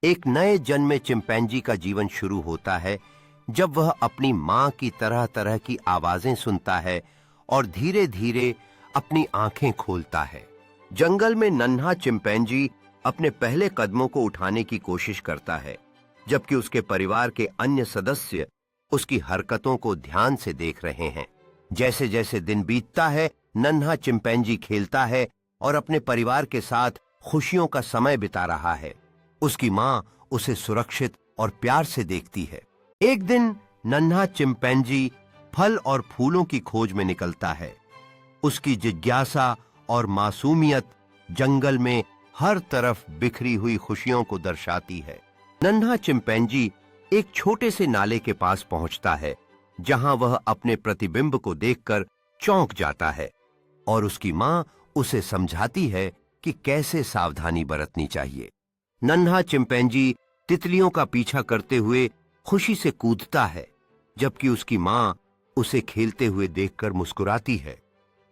एक नए जन्मे चिंपैंजी का जीवन शुरू होता है जब वह अपनी मां की तरह तरह की आवाजें सुनता है और धीरे धीरे अपनी आंखें खोलता है। जंगल में नन्हा चिंपैंजी अपने पहले कदमों को उठाने की कोशिश करता है, जबकि उसके परिवार के अन्य सदस्य उसकी हरकतों को ध्यान से देख रहे हैं। जैसे जैसे दिन बीतता है, नन्हा चिंपैंजी खेलता है और अपने परिवार के साथ खुशियों का समय बिता रहा है। उसकी मां उसे सुरक्षित और प्यार से देखती है। एक दिन नन्हा चिंपैंजी फल और फूलों की खोज में निकलता है। उसकी जिज्ञासा और मासूमियत जंगल में हर तरफ बिखरी हुई खुशियों को दर्शाती है। नन्हा चिंपैंजी एक छोटे से नाले के पास पहुंचता है, जहां वह अपने प्रतिबिंब को देखकर चौंक जाता है और उसकी मां उसे समझाती है कि कैसे सावधानी बरतनी चाहिए। नन्हा चिंपैंजी तितलियों का पीछा करते हुए खुशी से कूदता है, जबकि उसकी मां उसे खेलते हुए देखकर मुस्कुराती है।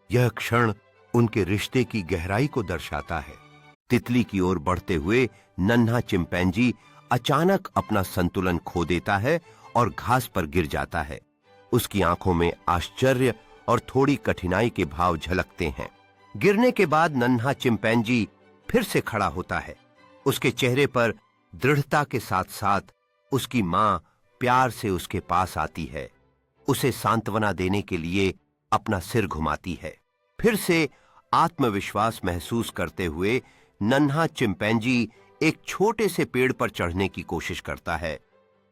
यह क्षण उनके रिश्ते की गहराई को दर्शाता है। तितली की ओर बढ़ते हुए नन्हा चिंपैंजी अचानक अपना संतुलन खो देता है और घास पर गिर जाता है। उसकी आंखों में आश्चर्य और थोड़ी कठिनाई के भाव झलकते हैं। गिरने के बाद नन्हा चिंपैंजी फिर से खड़ा होता है। उसके चेहरे पर दृढ़ता के साथ साथ उसकी मां प्यार से उसके पास आती है, उसे सांत्वना देने के लिए अपना सिर घुमाती है। फिर से आत्मविश्वास महसूस करते हुए नन्हा चिंपैंजी एक छोटे से पेड़ पर चढ़ने की कोशिश करता है।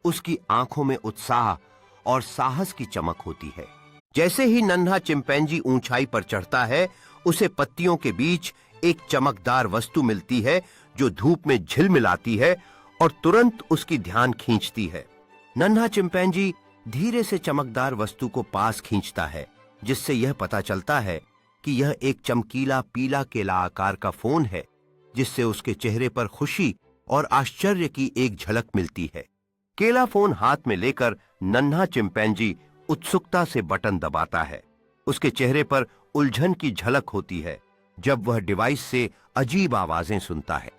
उसकी आंखों में उत्साह और साहस की चमक होती है। जैसे ही नन्हा चिंपैंजी ऊंचाई पर चढ़ता है, उसे पत्तियों के बीच एक चमकदार वस्तु मिलती है जो धूप में झिलमिलाती है और तुरंत उसकी ध्यान खींचती है। नन्हा चिंपैंजी धीरे से चमकदार वस्तु को पास खींचता है, जिससे यह पता चलता है कि यह एक चमकीला पीला केला आकार का फोन है, जिससे उसके चेहरे पर खुशी और आश्चर्य की एक झलक मिलती है। केला फोन हाथ में लेकर नन्हा चिंपैंजी उत्सुकता से बटन दबाता है। उसके चेहरे पर उलझन की झलक होती है जब वह डिवाइस से अजीब आवाजें सुनता है।